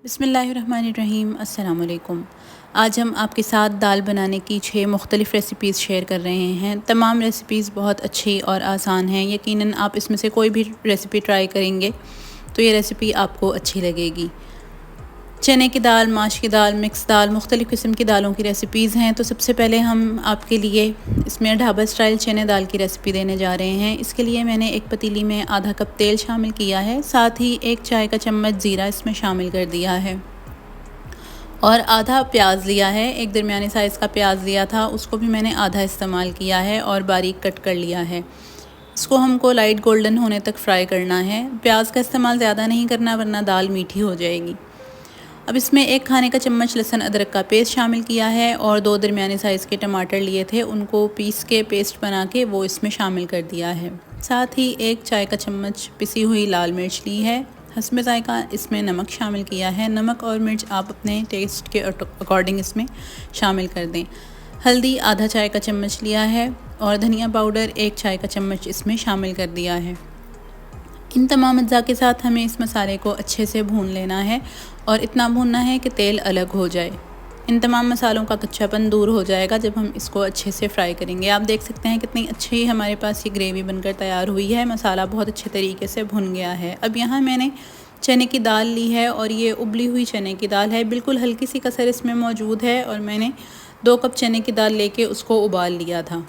बिस्मिल्लाहिर्रहमानिर्रहीम। अस्सलाम वालेकुम। आज हम आपके साथ दाल बनाने की 6 मुख्तलिफ़ रेसिपीज़ शेयर कर रहे हैं। तमाम रेसिपीज़ बहुत अच्छी और आसान हैं। यकीनन आप इसमें से कोई भी रेसिपी ट्राई करेंगे तो ये रेसिपी आपको अच्छी लगेगी। चने की दाल, माश की दाल, मिक्स दाल, मुख्तलिफ़ किस्म की दालों की रेसिपीज़ हैं। तो सबसे पहले हम आपके लिए इसमें ढाबा स्टाइल चने दाल की रेसिपी देने जा रहे हैं। इसके लिए मैंने एक पतीली में आधा कप तेल शामिल किया है, साथ ही 1 चाय का चम्मच ज़ीरा इसमें शामिल कर दिया है और आधा प्याज लिया है। एक दरमियाने साइज़ का प्याज लिया था, उसको भी मैंने आधा इस्तेमाल किया है और बारीक कट कर लिया है। इसको हमको लाइट गोल्डन होने तक फ्राई करना है। प्याज का इस्तेमाल ज़्यादा नहीं करना वरना दाल मीठी हो जाएगी। अब इसमें 1 खाने का चम्मच लहसुन अदरक का पेस्ट शामिल किया है और 2 दरमियाने साइज़ के टमाटर लिए थे, उनको पीस के पेस्ट बना के वो इसमें शामिल कर दिया है। साथ ही 1 चाय का चम्मच पिसी हुई लाल मिर्च ली है। हस्बे ज़ायक़ा इसमें नमक शामिल किया है। नमक और मिर्च आप अपने टेस्ट के अकॉर्डिंग इसमें शामिल कर दें। हल्दी आधा चाय का चम्मच लिया है और धनिया पाउडर 1 चाय का चम्मच इसमें शामिल कर दिया है। इन तमाम अज्जा के साथ हमें इस मसाले को अच्छे से भून लेना है और इतना भूनना है कि तेल अलग हो जाए। इन तमाम मसालों का कच्चापन दूर हो जाएगा जब हम इसको अच्छे से फ्राई करेंगे। आप देख सकते हैं कितनी अच्छी हमारे पास ये ग्रेवी बनकर तैयार हुई है। मसाला बहुत अच्छे तरीके से भुन गया है। अब यहाँ मैंने चने की दाल ली है और ये उबली हुई चने की दाल है। बिल्कुल हल्की सी कसर इसमें मौजूद है और मैंने 2 कप चने की दाल लेके उसको उबाल लिया था।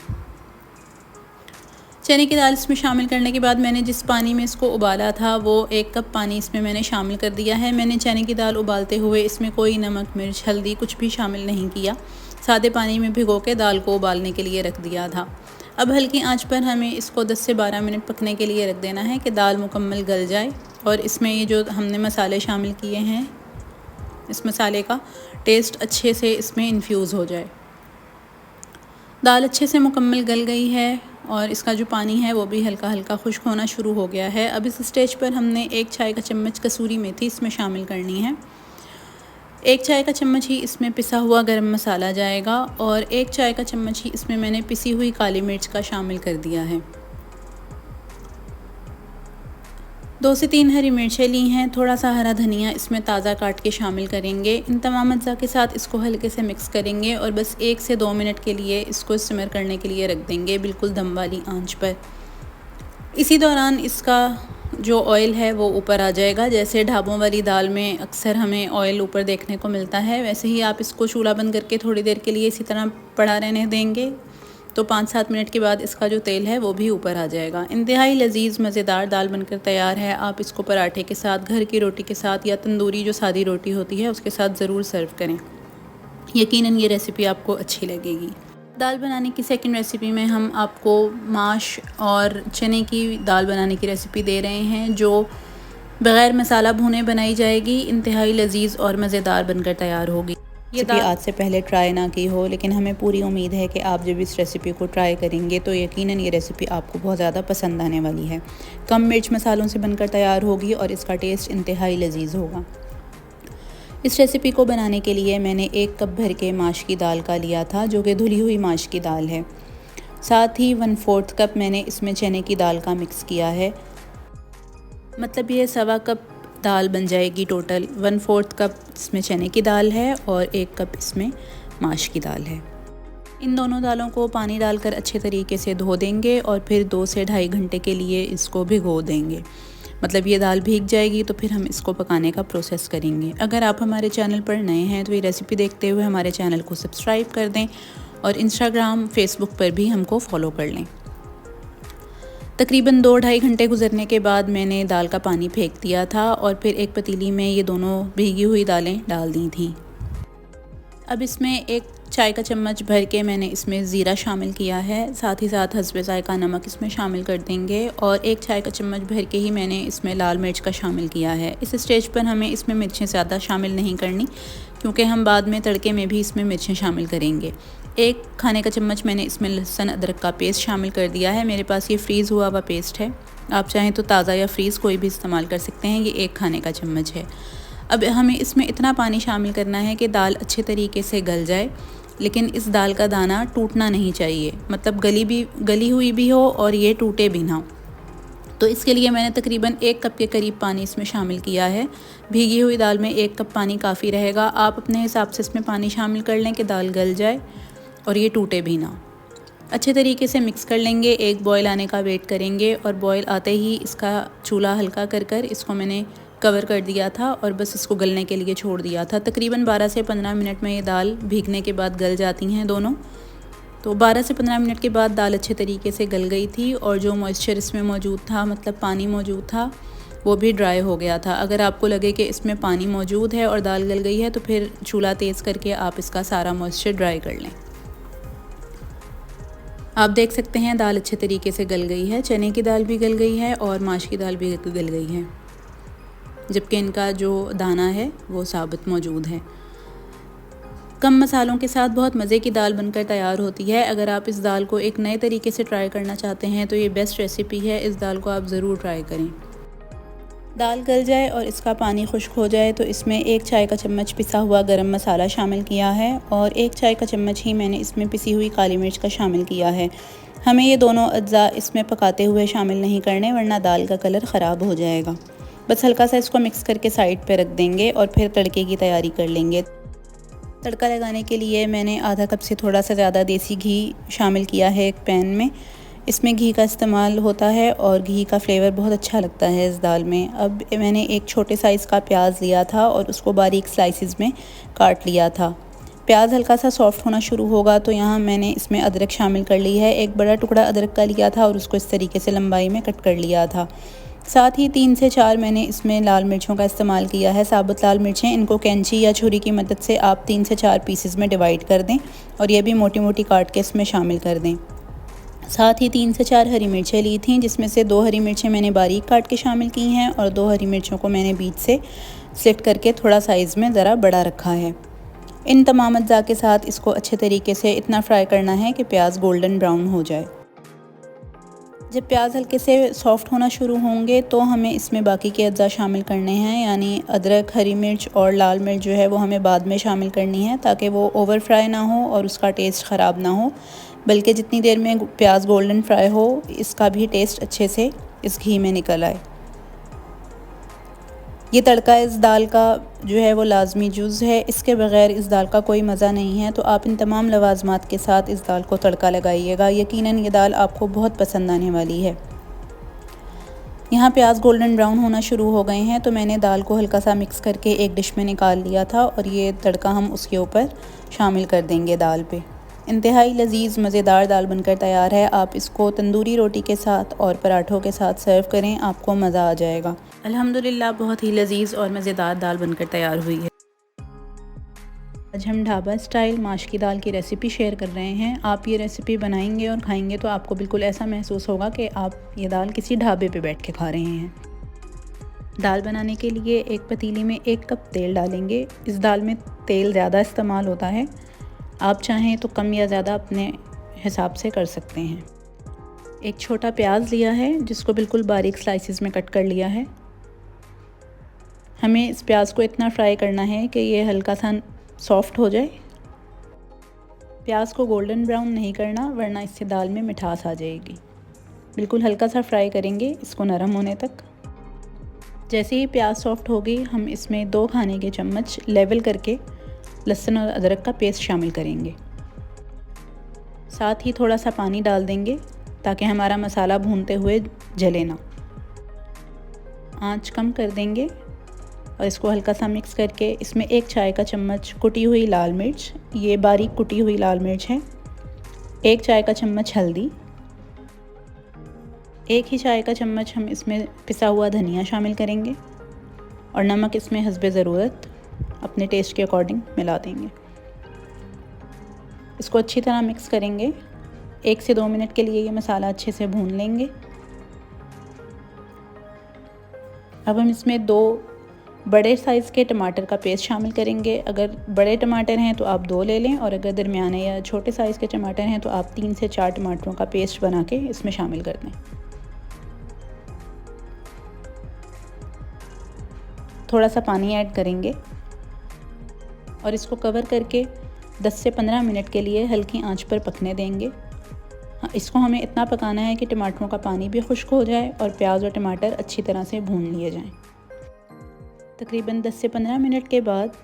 चने की दाल इसमें शामिल करने के बाद मैंने जिस पानी में इसको उबाला था वो 1 कप पानी इसमें मैंने शामिल कर दिया है। मैंने चने की दाल उबालते हुए इसमें कोई नमक, मिर्च, हल्दी कुछ भी शामिल नहीं किया। सादे पानी में भिगो के दाल को उबालने के लिए रख दिया था। अब हल्की आंच पर हमें इसको 10 से 12 मिनट पकने के लिए रख देना है कि दाल मुकम्मल गल जाए और इसमें ये जो हमने मसाले शामिल किए हैं इस मसाले का टेस्ट अच्छे से इसमें इन्फ्यूज़ हो जाए। दाल अच्छे से मुकम्मल गल गई है और इसका जो पानी है वो भी हल्का हल्का खुश्क होना शुरू हो गया है। अब इस स्टेज पर हमने 1 चाय का चम्मच कसूरी मेथी इसमें शामिल करनी है। 1 चाय का चम्मच ही इसमें पिसा हुआ गरम मसाला जाएगा और 1 चाय का चम्मच ही इसमें मैंने पिसी हुई काली मिर्च का शामिल कर दिया है। 2 से 3 हरी मिर्चें ली हैं। थोड़ा सा हरा धनिया इसमें ताज़ा काट के शामिल करेंगे। इन तमाम अज्जा के साथ इसको हल्के से मिक्स करेंगे और बस 1 से 2 मिनट के लिए इसको सिमर करने के लिए रख देंगे, बिल्कुल दम वाली आंच पर। इसी दौरान इसका जो ऑयल है वो ऊपर आ जाएगा। जैसे ढाबों वाली दाल में अक्सर हमें ऑयल ऊपर देखने को मिलता है, वैसे ही आप इसको चूल्हा बंद करके थोड़ी देर के लिए इसी तरह पड़ा रहने देंगे तो 5-7 मिनट के बाद इसका जो तेल है वो भी ऊपर आ जाएगा। इंतहाई लजीज़ मज़ेदार दाल बनकर तैयार है। आप इसको पराठे के साथ, घर की रोटी के साथ या तंदूरी जो सादी रोटी होती है उसके साथ ज़रूर सर्व करें। यकीनन ये रेसिपी आपको अच्छी लगेगी। दाल बनाने की सेकंड रेसिपी में हम आपको माश और चने की दाल बनाने की रेसिपी दे रहे हैं जो बग़ैर मसाला भुने बनाई जाएगी। इंतहाई लजीज़ और मज़ेदार बनकर तैयार होगी। ये दाल आज से पहले ट्राई ना की हो, लेकिन हमें पूरी उम्मीद है कि आप जब इस रेसिपी को ट्राई करेंगे तो यकीनन ये रेसिपी आपको बहुत ज़्यादा पसंद आने वाली है। कम मिर्च मसालों से बनकर तैयार होगी और इसका टेस्ट इंतहाई लजीज़ होगा। इस रेसिपी को बनाने के लिए मैंने 1 कप भर के माश की दाल का लिया था जो कि धुली हुई माश की दाल है। साथ ही 1/4 कप मैंने इसमें चने की दाल का मिक्स किया है। मतलब ये 1.25 कप दाल बन जाएगी टोटल। 1/4 कप इसमें चने की दाल है और 1 कप इसमें माश की दाल है। इन दोनों दालों को पानी डालकर अच्छे तरीके से धो देंगे और फिर 2 से ढाई घंटे के लिए इसको भिगो देंगे। मतलब ये दाल भीग जाएगी तो फिर हम इसको पकाने का प्रोसेस करेंगे। अगर आप हमारे चैनल पर नए हैं तो ये रेसिपी देखते हुए हमारे चैनल को सब्सक्राइब कर दें और इंस्टाग्राम, फेसबुक पर भी हमको फॉलो कर लें। तकरीबन 2-2.5 घंटे गुजरने के बाद मैंने दाल का पानी फेंक दिया था और फिर एक पतीली में ये दोनों भीगी हुई दालें डाल दी थी। अब इसमें 1 चाय का चम्मच भर के मैंने इसमें ज़ीरा शामिल किया है। साथ ही साथ हस्बे ज़ायक़ा नमक इसमें शामिल कर देंगे और 1 चाय का चम्मच भर के ही मैंने इसमें लाल मिर्च का शामिल किया है। इस स्टेज पर हमें इसमें मिर्चें ज़्यादा शामिल नहीं करनी क्योंकि हम बाद में तड़के में भी इसमें मिर्चें शामिल करेंगे। 1 खाने का चम्मच मैंने इसमें लहसुन अदरक का पेस्ट शामिल कर दिया है। मेरे पास ये फ्रीज़ हुआ हुआ पेस्ट है, आप चाहें तो ताज़ा या फ्रीज़ कोई भी इस्तेमाल कर सकते हैं। ये 1 खाने का चम्मच है। अब हमें इसमें इतना पानी शामिल करना है कि दाल अच्छे तरीके से गल जाए, लेकिन इस दाल का दाना टूटना नहीं चाहिए। मतलब गली हुई भी हो और ये टूटे भी ना। तो इसके लिए मैंने तकरीबन 1 कप के करीब पानी इसमें शामिल किया है। भीगी हुई दाल में 1 कप पानी काफ़ी रहेगा। आप अपने हिसाब से इसमें पानी शामिल कर लें कि दाल गल जाए और ये टूटे भी ना। अच्छे तरीके से मिक्स कर लेंगे। एक बॉयल आने का वेट करेंगे और बॉयल आते ही इसका चूल्हा हल्का कर इसको मैंने कवर कर दिया था और बस इसको गलने के लिए छोड़ दिया था। तकरीबन 12 से 15 मिनट में ये दाल भीगने के बाद गल जाती हैं दोनों। तो 12 से 15 मिनट के बाद दाल अच्छे तरीके से गल गई थी और जो मॉइस्चर इसमें मौजूद था, मतलब पानी मौजूद था, वो भी ड्राई हो गया था। अगर आपको लगे कि इसमें पानी मौजूद है और दाल गल गई है तो फिर चूल्हा तेज़ करके आप इसका सारा मॉइस्चर ड्राई कर लें। आप देख सकते हैं दाल अच्छे तरीके से गल गई है। चने की दाल भी गल गई है और माश की दाल भी गल गई है, जबकि इनका जो दाना है वो साबित मौजूद है। कम मसालों के साथ बहुत मज़े की दाल बनकर तैयार होती है। अगर आप इस दाल को एक नए तरीके से ट्राई करना चाहते हैं तो ये बेस्ट रेसिपी है। इस दाल को आप ज़रूर ट्राई करें। दाल गल जाए और इसका पानी खुश्क हो जाए तो इसमें 1 चाय का चम्मच पिसा हुआ गरम मसाला शामिल किया है और 1 चाय का चम्मच ही मैंने इसमें पिसी हुई काली मिर्च का शामिल किया है। हमें ये दोनों अज्जा इसमें पकाते हुए शामिल नहीं करने, वरना दाल का कलर ख़राब हो जाएगा। बस हल्का सा इसको मिक्स करके साइड पे रख देंगे और फिर तड़के की तैयारी कर लेंगे। तड़का लगाने के लिए मैंने आधा कप से थोड़ा सा ज़्यादा देसी घी शामिल किया है एक पैन में। इसमें घी का इस्तेमाल होता है और घी का फ्लेवर बहुत अच्छा लगता है इस दाल में। अब मैंने एक छोटे साइज़ का प्याज लिया था और उसको बारीक स्लाइसिस में काट लिया था। प्याज हल्का सा सॉफ्ट होना शुरू होगा तो यहाँ मैंने इसमें अदरक शामिल कर ली है। एक बड़ा टुकड़ा अदरक का लिया था और उसको इस तरीके से लंबाई में कट कर लिया था। साथ ही 3 से 4 मैंने इसमें लाल मिर्चों का इस्तेमाल किया है। साबुत लाल मिर्चें, इनको कैंची या छुरी की मदद से आप 3 से 4 पीसेस में डिवाइड कर दें और ये भी मोटी मोटी काट के इसमें शामिल कर दें। साथ ही 3 से 4 हरी मिर्चें ली थीं, जिसमें से 2 हरी मिर्चें मैंने बारीक काट के शामिल की हैं और 2 हरी मिर्चों को मैंने बीच से स्लिट करके थोड़ा साइज़ में ज़रा बड़ा रखा है। इन तमाम अज्जा के साथ इसको अच्छे तरीके से इतना फ्राई करना है कि प्याज गोल्डन ब्राउन हो जाए। जब प्याज हल्के से सॉफ़्ट होना शुरू होंगे तो हमें इसमें बाकी के अज्जा शामिल करने हैं, यानी अदरक, हरी मिर्च और लाल मिर्च जो है वो हमें बाद में शामिल करनी है, ताकि वो ओवर फ्राई ना हो और उसका टेस्ट ख़राब ना हो, बल्कि जितनी देर में प्याज गोल्डन फ्राई हो इसका भी टेस्ट अच्छे से इस घी में निकल आए। ये तड़का इस दाल का जो है वो लाजमी जुज़ है, इसके बग़ैर इस दाल का कोई मज़ा नहीं है। तो आप इन तमाम लवाज़मात के साथ इस दाल को तड़का लगाइएगा। यकीनन ये दाल आपको बहुत पसंद आने वाली है। यहाँ प्याज गोल्डन ब्राउन होना शुरू हो गए हैं तो मैंने दाल को हल्का सा मिक्स करके एक डिश में निकाल लिया था और ये तड़का हम उसके ऊपर शामिल कर देंगे दाल पे। इंतहाई लजीज़ मज़ेदार दाल बनकर तैयार है। आप इसको तंदूरी रोटी के साथ और पराठों के साथ सर्व करें, आपको मज़ा आ जाएगा। अल्हम्दुलिल्लाह बहुत ही लजीज़ और मज़ेदार दाल बनकर तैयार हुई है। आज हम ढाबा स्टाइल माश की दाल की रेसिपी शेयर कर रहे हैं। आप ये रेसिपी बनाएंगे और खाएंगे तो आपको बिल्कुल ऐसा महसूस होगा कि आप ये दाल किसी ढाबे पे बैठ के खा रहे हैं। दाल बनाने के लिए एक पतीली में 1 कप तेल डालेंगे। इस दाल में तेल ज़्यादा इस्तेमाल होता है, आप चाहें तो कम या ज़्यादा अपने हिसाब से कर सकते हैं। एक छोटा प्याज लिया है जिसको बिल्कुल बारीक स्लाइसिस में कट कर लिया है। हमें इस प्याज को इतना फ्राई करना है कि ये हल्का सा सॉफ्ट हो जाए। प्याज को गोल्डन ब्राउन नहीं करना, वरना इससे दाल में मिठास आ जाएगी। बिल्कुल हल्का सा फ्राई करेंगे इसको नरम होने तक। जैसे ही प्याज सॉफ्ट होगी हम इसमें 2 खाने के चम्मच लेवल करके लहसुन और अदरक का पेस्ट शामिल करेंगे। साथ ही थोड़ा सा पानी डाल देंगे ताकि हमारा मसाला भूनते हुए जले ना। आंच कम कर देंगे और इसको हल्का सा मिक्स करके इसमें 1 चाय का चम्मच कुटी हुई लाल मिर्च, ये बारीक कुटी हुई लाल मिर्च है, 1 चाय का चम्मच हल्दी, 1 ही चाय का चम्मच हम इसमें पिसा हुआ धनिया शामिल करेंगे और नमक इसमें हस्बे ज़रूरत अपने टेस्ट के अकॉर्डिंग मिला देंगे। इसको अच्छी तरह मिक्स करेंगे। 1 से 2 मिनट के लिए ये मसाला अच्छे से भून लेंगे। अब हम इसमें 2 बड़े साइज़ के टमाटर का पेस्ट शामिल करेंगे। अगर बड़े टमाटर हैं तो आप 2 ले लें और अगर दरमियाने या छोटे साइज़ के टमाटर हैं तो आप 3 से 4 टमाटरों का पेस्ट बना के इसमें शामिल कर दें। थोड़ा सा पानी ऐड करेंगे और इसको कवर करके 10 से 15 मिनट के लिए हल्की आंच पर पकने देंगे। हाँ, इसको हमें इतना पकाना है कि टमाटरों का पानी भी खुश्क हो जाए और प्याज और टमाटर अच्छी तरह से भून लिए जाएं। तकरीबन 10 से 15 मिनट के बाद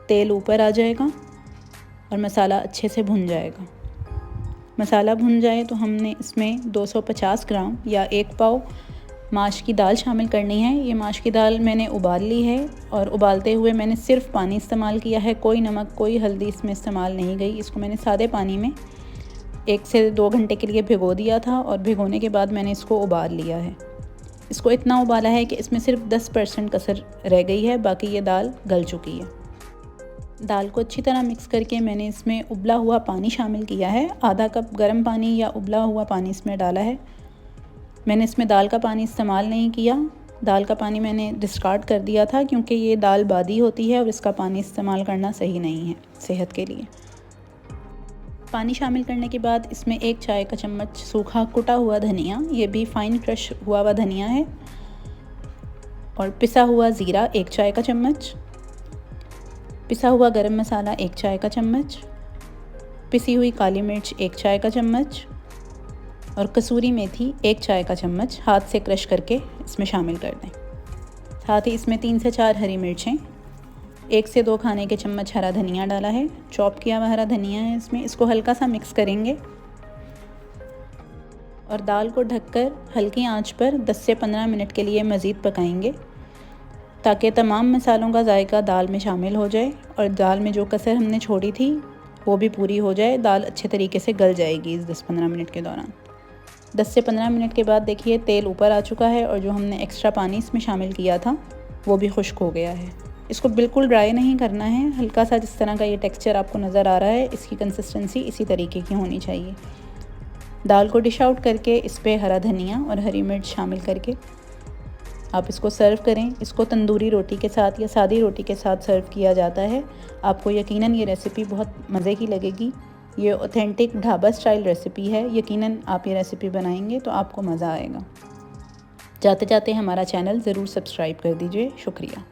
तेल ऊपर आ जाएगा और मसाला अच्छे से भुन जाएगा। मसाला भुन जाए तो हमने इसमें 250 ग्राम या 1 पाव माश की दाल शामिल करनी है। ये माश की दाल मैंने उबाल ली है और उबालते हुए मैंने सिर्फ पानी इस्तेमाल किया है, कोई नमक कोई हल्दी इसमें इस्तेमाल नहीं गई। इसको मैंने सादे पानी में 1 से 2 घंटे के लिए भिगो दिया था और भिगोने के बाद मैंने इसको उबाल लिया है। इसको इतना उबाला है कि इसमें सिर्फ 10% कसर रह गई है, बाकी ये दाल गल चुकी है। दाल को अच्छी तरह मिक्स करके मैंने इसमें उबला हुआ पानी शामिल किया है। आधा कप गर्म पानी या उबला हुआ पानी इसमें डाला है। मैंने इसमें दाल का पानी इस्तेमाल नहीं किया। दाल का पानी मैंने डिस्कार्ड कर दिया था क्योंकि ये दाल बादी होती है और इसका पानी इस्तेमाल करना सही नहीं है सेहत के लिए। पानी शामिल करने के बाद इसमें 1 चाय का चम्मच सूखा कुटा हुआ धनिया, ये भी फाइन क्रश हुआ हुआ धनिया है, और पिसा हुआ ज़ीरा 1 चाय का चम्मच, पिसा हुआ गरम मसाला 1 चाय का चम्मच, पिसी हुई काली मिर्च 1 चाय का चम्मच और कसूरी मेथी 1 चाय का चम्मच हाथ से क्रश करके इसमें शामिल कर दें। साथ ही इसमें 3 से 4 हरी मिर्चें, 1 से 2 खाने के चम्मच हरा धनिया डाला है, चॉप किया हुआ हरा धनिया है इसमें। इसको हल्का सा मिक्स करेंगे और दाल को ढककर हल्की आंच पर 10 से 15 मिनट के लिए मज़ीद पकाएंगे ताकि तमाम मसालों का जायका दाल में शामिल हो जाए और दाल में जो कसर हमने छोड़ी थी वो भी पूरी हो जाए। दाल अच्छे तरीके से गल जाएगी इस 10-15 मिनट के दौरान। 10 से 15 मिनट के बाद देखिए तेल ऊपर आ चुका है और जो हमने एक्स्ट्रा पानी इसमें शामिल किया था वो भी खुश्क हो गया है। इसको बिल्कुल ड्राई नहीं करना है, हल्का सा जिस तरह का ये टेक्सचर आपको नज़र आ रहा है इसकी कंसिस्टेंसी इसी तरीके की होनी चाहिए। दाल को डिश आउट करके इस पर हरा धनिया और हरी मिर्च शामिल करके आप इसको सर्व करें। इसको तंदूरी रोटी के साथ या सादी रोटी के साथ सर्व किया जाता है। आपको यकीनन ये रेसिपी बहुत मज़े की लगेगी। ये ऑथेंटिक ढाबा स्टाइल रेसिपी है। यकीनन आप ये रेसिपी बनाएंगे तो आपको मज़ा आएगा। जाते जाते हमारा चैनल ज़रूर सब्सक्राइब कर दीजिए। शुक्रिया।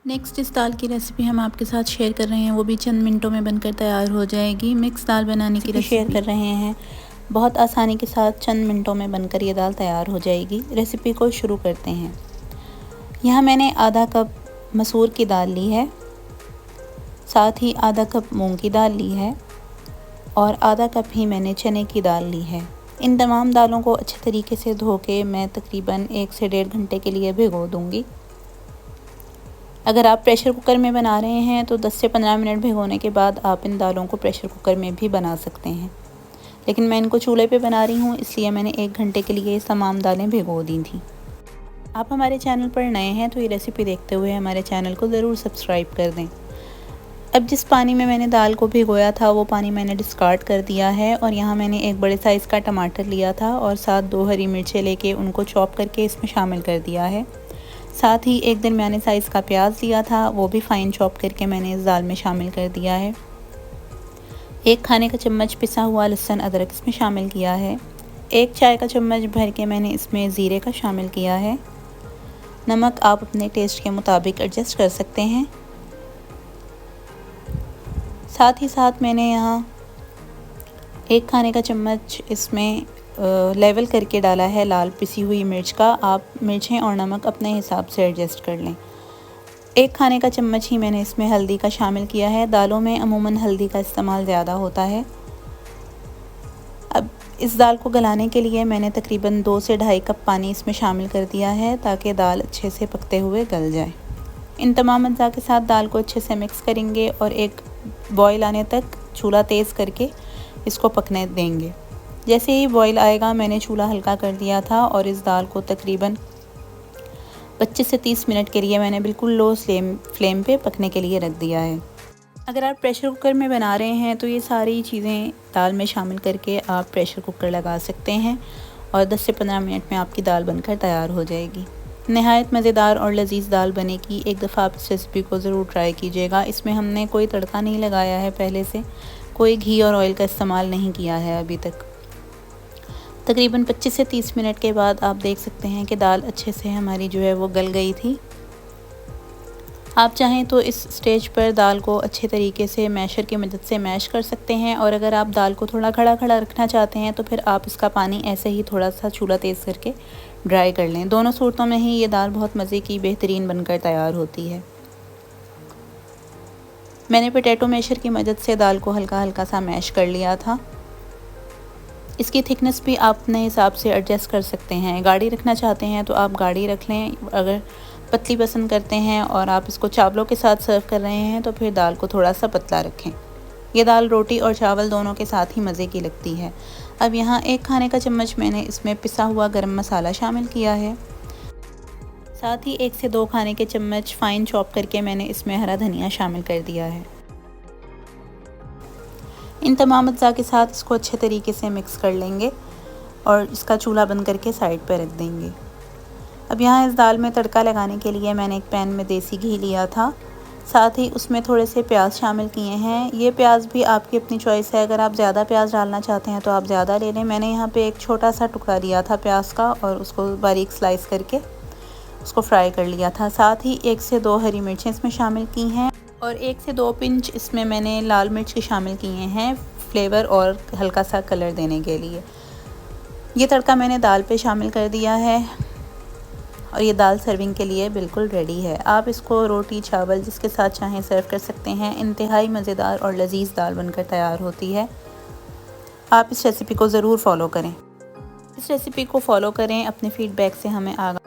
नेक्स्ट इस दाल की रेसिपी हम आपके साथ शेयर कर रहे हैं, वो भी चंद मिनटों में बनकर तैयार हो जाएगी। मिक्स दाल बनाने की रेसिपी शेयर कर रहे हैं, बहुत आसानी के साथ चंद मिनटों में बनकर ये दाल तैयार हो जाएगी। रेसिपी को शुरू करते हैं। यहाँ मैंने आधा कप मसूर की दाल ली है, साथ ही आधा कप मूंग की दाल ली है और आधा कप ही मैंने चने की दाल ली है। इन तमाम दालों को अच्छे तरीके से धो के मैं तकरीबन 1 से 1.5 घंटे के लिए भिगो दूँगी। अगर आप प्रेशर कुकर में बना रहे हैं तो 10 से 15 मिनट भिगोने के बाद आप इन दालों को प्रेशर कुकर में भी बना सकते हैं, लेकिन मैं इनको चूल्हे पे बना रही हूँ इसलिए मैंने 1 घंटे के लिए तमाम दालें भिगो दी थी। आप हमारे चैनल पर नए हैं तो ये रेसिपी देखते हुए हमारे चैनल को ज़रूर सब्सक्राइब कर दें। अब जिस पानी में मैंने दाल को भिगोया था वो पानी मैंने डिस्कार्ड कर दिया है और यहाँ मैंने एक बड़े साइज़ का टमाटर लिया था और साथ 2 हरी मिर्चें लेके उनको चॉप करके इसमें शामिल कर दिया है। साथ ही एक दरमियाने साइज़ का प्याज लिया था, वो भी फ़ाइन चॉप करके मैंने इस दाल में शामिल कर दिया है। 1 खाने का चम्मच पिसा हुआ लहसुन अदरक इसमें शामिल किया है। 1 चाय का चम्मच भर के मैंने इसमें ज़ीरे का शामिल किया है। नमक आप अपने टेस्ट के मुताबिक एडजस्ट कर सकते हैं। साथ ही साथ मैंने यहाँ 1 खाने का चम्मच इसमें लेवल करके डाला है लाल पिसी हुई मिर्च का। आप मिर्चें और नमक अपने हिसाब से एडजस्ट कर लें। 1 खाने का चम्मच ही मैंने इसमें हल्दी का शामिल किया है। दालों में अमूमन हल्दी का इस्तेमाल ज़्यादा होता है। अब इस दाल को गलाने के लिए मैंने तकरीबन 2 से 2.5 कप पानी इसमें शामिल कर दिया है ताकि दाल अच्छे से पकते हुए गल जाए। इन तमाम अज़्ज़ा के साथ दाल को अच्छे से मिक्स करेंगे और एक बॉयल आने तक चूल्हा तेज़ करके इसको पकने देंगे। जैसे ही बॉयल आएगा मैंने चूल्हा हल्का कर दिया था और इस दाल को तकरीबन 25 से 30 मिनट के लिए मैंने बिल्कुल लो फ्लेम पे पकने के लिए रख दिया है। अगर आप प्रेशर कुकर में बना रहे हैं तो ये सारी चीज़ें दाल में शामिल करके आप प्रेशर कुकर लगा सकते हैं और 10 से 15 मिनट में आपकी दाल बनकर तैयार हो जाएगी। नहायत मज़ेदार और लजीज़ दाल बनेगी। एक दफ़ा आप इस रेसिपी को ज़रूर ट्राई कीजिएगा। इसमें हमने कोई तड़का नहीं लगाया है, पहले से कोई घी और ऑयल का इस्तेमाल नहीं किया है अभी तक। तकरीबन 25 से 30 मिनट के बाद आप देख सकते हैं कि दाल अच्छे से हमारी जो है वो गल गई थी। आप चाहें तो इस स्टेज पर दाल को अच्छे तरीके से मैशर की मदद से मैश कर सकते हैं, और अगर आप दाल को थोड़ा खड़ा खड़ा रखना चाहते हैं तो फिर आप इसका पानी ऐसे ही थोड़ा सा चूल्हा तेज़ करके ड्राई कर लें। दोनों सूरतों में ही ये दाल बहुत मज़े की बेहतरीन बनकर तैयार होती है। मैंने पोटैटो मैशर की मदद से दाल को हल्का हल्का सा मैश कर लिया था। इसकी थिकनेस भी आप अपने हिसाब से एडजस्ट कर सकते हैं। गाढ़ी रखना चाहते हैं तो आप गाढ़ी रख लें, अगर पतली पसंद करते हैं और आप इसको चावलों के साथ सर्व कर रहे हैं तो फिर दाल को थोड़ा सा पतला रखें। ये दाल रोटी और चावल दोनों के साथ ही मज़े की लगती है। अब यहाँ 1 खाने का चम्मच मैंने इसमें पिसा हुआ गरम मसाला शामिल किया है। साथ ही 1 से 2 खाने के चम्मच फ़ाइन चॉप करके मैंने इसमें हरा धनिया शामिल कर दिया है। इन तमाम अज्जा के साथ इसको अच्छे तरीके से मिक्स कर लेंगे और इसका चूल्हा बंद करके साइड पर रख देंगे। अब यहाँ इस दाल में तड़का लगाने के लिए मैंने एक पैन में देसी घी लिया था, साथ ही उसमें थोड़े से प्याज शामिल किए हैं। ये प्याज भी आपकी अपनी चॉइस है, अगर आप ज़्यादा प्याज डालना चाहते हैं तो आप ज़्यादा ले लें। मैंने यहाँ पे एक छोटा सा टुकड़ा लिया था प्याज का और उसको बारीक स्लाइस करके उसको फ्राई कर लिया था। साथ ही 1 से 2 हरी मिर्चें इसमें शामिल की हैं और 1 से 2 पिंच इसमें मैंने लाल मिर्च के शामिल किए हैं, फ्लेवर और हल्का सा कलर देने के लिए। ये तड़का मैंने दाल पे शामिल कर दिया है और ये दाल सर्विंग के लिए बिल्कुल रेडी है। आप इसको रोटी चावल जिसके साथ चाहें सर्व कर सकते हैं। इंतहाई मज़ेदार और लजीज दाल बनकर तैयार होती है। आप इस रेसिपी को ज़रूर फॉलो करें। इस रेसिपी को फॉलो करें, अपने फीडबैक से हमें आगाह।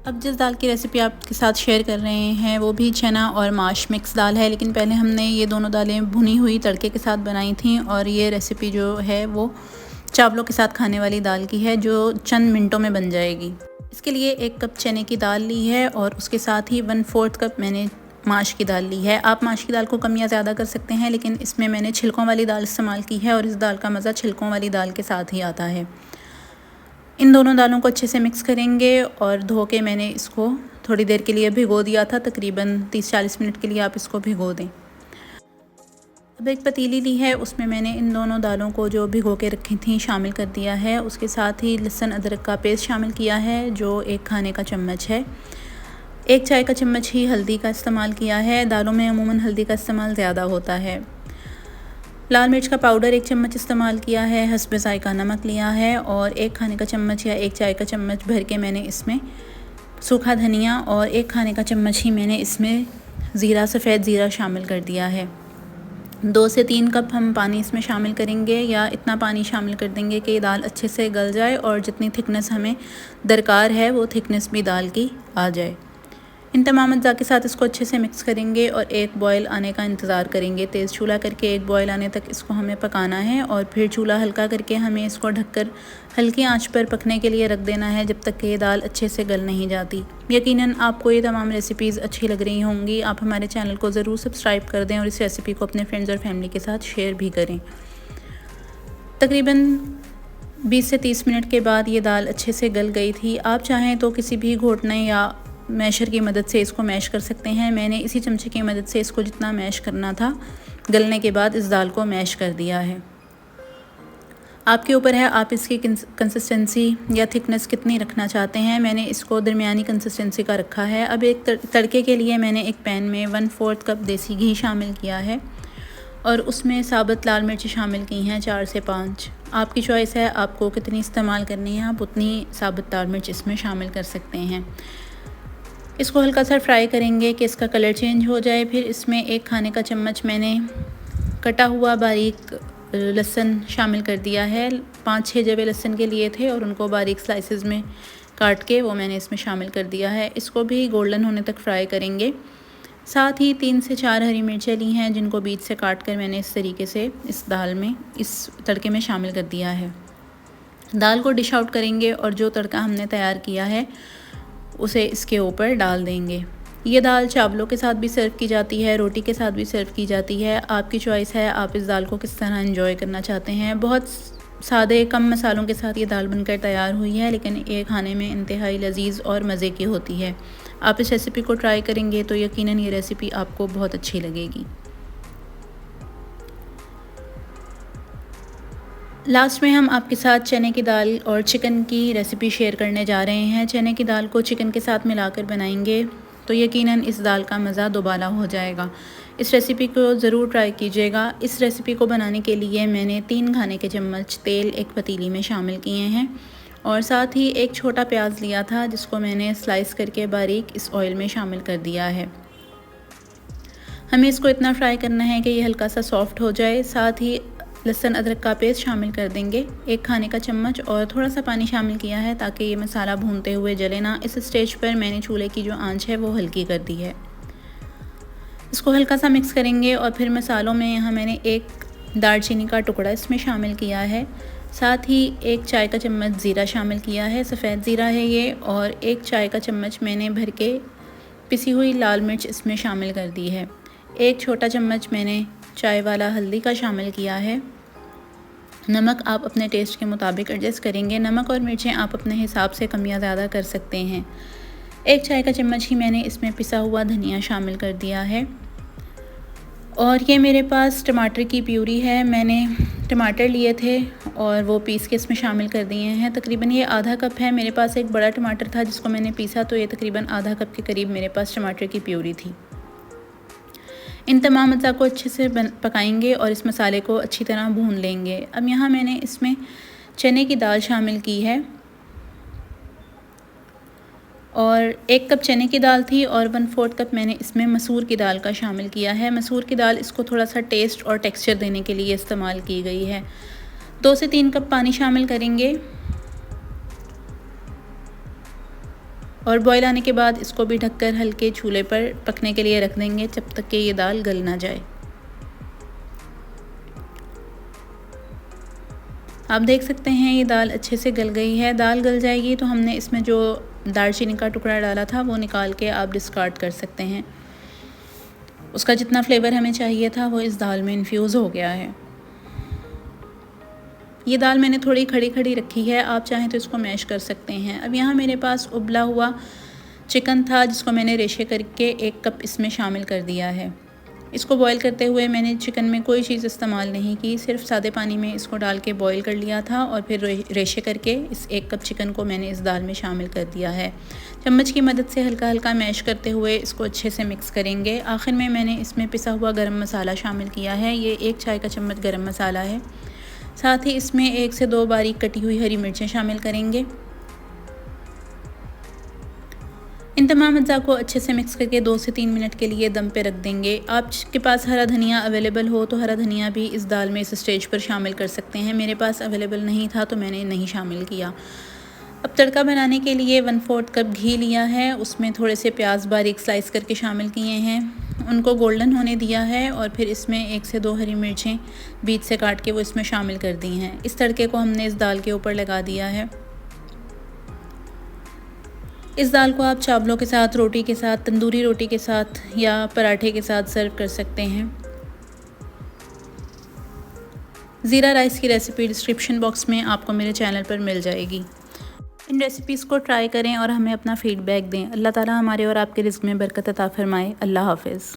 अब जिस दाल की रेसिपी आपके साथ शेयर कर रहे हैं वो भी चना और माश मिक्स दाल है, लेकिन पहले हमने ये दोनों दालें भुनी हुई तड़के के साथ बनाई थी और ये रेसिपी जो है वो चावलों के साथ खाने वाली दाल की है जो चंद मिनटों में बन जाएगी। इसके लिए 1 कप चने की दाल ली है और उसके साथ ही 1/4 कप मैंने माश की दाल ली है। आप माश की दाल को कम या ज़्यादा कर सकते हैं, लेकिन इसमें मैंने छिलकों वाली दाल इस्तेमाल की है और इस दाल का मज़ा छिलकों वाली दाल के साथ ही आता है। इन दोनों दालों को अच्छे से मिक्स करेंगे और धो के मैंने इसको थोड़ी देर के लिए भिगो दिया था, तकरीबन 30-40 मिनट के लिए आप इसको भिगो दें। अब एक पतीली ली है, उसमें मैंने इन दोनों दालों को जो भिगो के रखी थी शामिल कर दिया है। उसके साथ ही लहसुन अदरक का पेस्ट शामिल किया है जो 1 खाने का चम्मच है। 1 चाय का चम्मच ही हल्दी का इस्तेमाल किया है। दालों में अमूमन हल्दी का इस्तेमाल ज़्यादा होता है। लाल मिर्च का पाउडर 1 चम्मच इस्तेमाल किया है। हस्बे ज़ायका नमक लिया है और 1 खाने का चम्मच या 1 चाय का चम्मच भर के मैंने इसमें सूखा धनिया और 1 खाने का चम्मच ही मैंने इसमें ज़ीरा, सफ़ेद ज़ीरा शामिल कर दिया है। 2 से 3 कप हम पानी इसमें शामिल करेंगे या इतना पानी शामिल कर देंगे कि दाल अच्छे से गल जाए और जितनी थिकनेस हमें दरकार है वो थिकनेस भी दाल की आ जाए। इन तमाम अज्जा के साथ इसको अच्छे से मिक्स करेंगे और 1 बॉयल आने का इंतज़ार करेंगे। तेज़ चूल्हा करके 1 बॉयल आने तक इसको हमें पकाना है और फिर चूल्हा हल्का करके हमें इसको ढककर हल्की आंच पर पकने के लिए रख देना है जब तक कि ये दाल अच्छे से गल नहीं जाती। यकीनन आपको ये तमाम रेसिपीज़ अच्छी लग रही होंगी। आप हमारे चैनल को ज़रूर सब्सक्राइब कर दें और इस रेसिपी को अपने फ्रेंड्स और फैमिली के साथ शेयर भी करें। तकरीबन 20 से 30 मिनट के बाद ये दाल अच्छे से गल गई थी। आप चाहें तो किसी भी घोटने या मैशर की मदद से इसको मैश कर सकते हैं। मैंने इसी चमचे की मदद से इसको जितना मैश करना था गलने के बाद इस दाल को मैश कर दिया है। आपके ऊपर है आप इसकी कंसिस्टेंसी या थिकनेस कितनी रखना चाहते हैं। मैंने इसको दरमियानी कंसिस्टेंसी का रखा है। अब एक तड़के के लिए मैंने एक पैन में 1/4 कप देसी घी शामिल किया है और उसमें साबुत लाल मिर्च शामिल की हैं 4 से 5। आपकी चॉइस है आपको कितनी इस्तेमाल करनी है, आप उतनी साबुत लाल मिर्च इसमें शामिल कर सकते हैं। इसको हल्का सा फ्राई करेंगे कि इसका कलर चेंज हो जाए। फिर इसमें 1 खाने का चम्मच मैंने कटा हुआ बारीक लहसुन शामिल कर दिया है। 5-6 जवे लहसुन के लिए थे और उनको बारीक स्लाइसेस में काट के वो मैंने इसमें शामिल कर दिया है। इसको भी गोल्डन होने तक फ्राई करेंगे। साथ ही 3 से 4 हरी मिर्चें ली हैं जिनको बीच से काट कर मैंने इस तरीके से इस दाल में, इस तड़के में शामिल कर दिया है। दाल को डिश आउट करेंगे और जो तड़का हमने तैयार किया है उसे इसके ऊपर डाल देंगे। ये दाल चावलों के साथ भी सर्व की जाती है, रोटी के साथ भी सर्व की जाती है। आपकी चॉइस है आप इस दाल को किस तरह एंजॉय करना चाहते हैं। बहुत सादे कम मसालों के साथ ये दाल बनकर तैयार हुई है, लेकिन ये खाने में इंतहाई लजीज और मज़े की होती है। आप इस रेसिपी को ट्राई करेंगे तो यकीनन ये रेसिपी आपको बहुत अच्छी लगेगी। लास्ट में हम आपके साथ चने की दाल और चिकन की रेसिपी शेयर करने जा रहे हैं। चने की दाल को चिकन के साथ मिलाकर बनाएंगे तो यकीनन इस दाल का मज़ा दोबारा हो जाएगा। इस रेसिपी को ज़रूर ट्राई कीजिएगा। इस रेसिपी को बनाने के लिए मैंने 3 खाने के चम्मच तेल एक पतीली में शामिल किए हैं और साथ ही एक छोटा प्याज लिया था जिसको मैंने स्लाइस करके बारीक इस ऑयल में शामिल कर दिया है। हमें इसको इतना फ्राई करना है कि ये हल्का सा सॉफ्ट हो जाए। साथ ही लहसुन अदरक का पेस्ट शामिल कर देंगे 1 खाने का चम्मच और थोड़ा सा पानी शामिल किया है ताकि ये मसाला भूनते हुए जले ना। इस स्टेज पर मैंने चूल्हे की जो आंच है वो हल्की कर दी है। इसको हल्का सा मिक्स करेंगे और फिर मसालों में यहाँ मैंने 1 दालचीनी का टुकड़ा इसमें शामिल किया है। साथ ही 1 चाय का चम्मच ज़ीरा शामिल किया है, सफ़ेद ज़ीरा है ये, और 1 चाय का चम्मच मैंने भर के पिसी हुई लाल मिर्च इसमें शामिल कर दी है। 1 छोटा चम्मच मैंने चाय वाला हल्दी का शामिल किया है। नमक आप अपने टेस्ट के मुताबिक एडजस्ट करेंगे। नमक और मिर्चें आप अपने हिसाब से कम या ज़्यादा कर सकते हैं। 1 चाय का चम्मच ही मैंने इसमें पिसा हुआ धनिया शामिल कर दिया है। और ये मेरे पास टमाटर की प्यूरी है। मैंने टमाटर लिए थे और वो पीस के इसमें शामिल कर दिए हैं। तकरीबन ये आधा कप है। मेरे पास एक बड़ा टमाटर था जिसको मैंने पीसा, तो ये तकरीबन आधा कप के करीब मेरे पास टमाटर की प्यूरी थी। इन तमाम अज़ा को अच्छे से पकाएंगे और इस मसाले को अच्छी तरह भून लेंगे। अब यहाँ मैंने इसमें चने की दाल शामिल की है और 1 कप चने की दाल थी और 1/4 कप मैंने इसमें मसूर की दाल का शामिल किया है। मसूर की दाल इसको थोड़ा सा टेस्ट और टेक्सचर देने के लिए इस्तेमाल की गई है। 2 से 3 कप पानी शामिल करेंगे और बॉयल आने के बाद इसको भी ढककर हल्के चूल्हे पर पकने के लिए रख देंगे जब तक कि ये दाल गल ना जाए। आप देख सकते हैं ये दाल अच्छे से गल गई है। दाल गल जाएगी तो हमने इसमें जो दालचीनी का टुकड़ा डाला था वो निकाल के आप डिस्कार्ड कर सकते हैं। उसका जितना फ्लेवर हमें चाहिए था वो इस दाल में इन्फ्यूज़ हो गया है। ये दाल मैंने थोड़ी खड़ी खड़ी रखी है, आप चाहें तो इसको मैश कर सकते हैं। अब यहाँ मेरे पास उबला हुआ चिकन था जिसको मैंने रेशे करके 1 कप इसमें शामिल कर दिया है। इसको बॉईल करते हुए मैंने चिकन में कोई चीज़ इस्तेमाल नहीं की, सिर्फ सादे पानी में इसको डाल के बॉईल कर लिया था और फिर रेशे करके इस 1 कप चिकन को मैंने इस दाल में शामिल कर दिया है। चम्मच की मदद से हल्का हल्का मैश करते हुए इसको अच्छे से मिक्स करेंगे। आखिर में मैंने इसमें पिसा हुआ गरम मसाला शामिल किया है। ये 1 चाय का चम्मच गरम मसाला है। साथ ही इसमें 1 से 2 बारीक कटी हुई हरी मिर्चें शामिल करेंगे। इन तमाम अज़ा को अच्छे से मिक्स करके 2 से 3 मिनट के लिए दम पे रख देंगे। आपके पास हरा धनिया अवेलेबल हो तो हरा धनिया भी इस दाल में इस स्टेज पर शामिल कर सकते हैं। मेरे पास अवेलेबल नहीं था तो मैंने नहीं शामिल किया। अब तड़का बनाने के लिए 1/4 कप घी लिया है, उसमें थोड़े से प्याज बारीक स्लाइस करके शामिल किए हैं, उनको गोल्डन होने दिया है और फिर इसमें 1 से 2 हरी मिर्चें बीच से काट के वो इसमें शामिल कर दी हैं। इस तड़के को हमने इस दाल के ऊपर लगा दिया है। इस दाल को आप चावलों के साथ, रोटी के साथ, तंदूरी रोटी के साथ या पराठे के साथ सर्व कर सकते हैं। ज़ीरा राइस की रेसिपी डिस्क्रिप्शन बॉक्स में आपको मेरे चैनल पर मिल जाएगी। इन रेसिपीज़ को ट्राई करें और हमें अपना फ़ीडबैक दें। अल्लाह ताला हमारे और आपके रिज़्क़ में बरकत अता फ़रमाए। अल्लाह हाफ़िज़।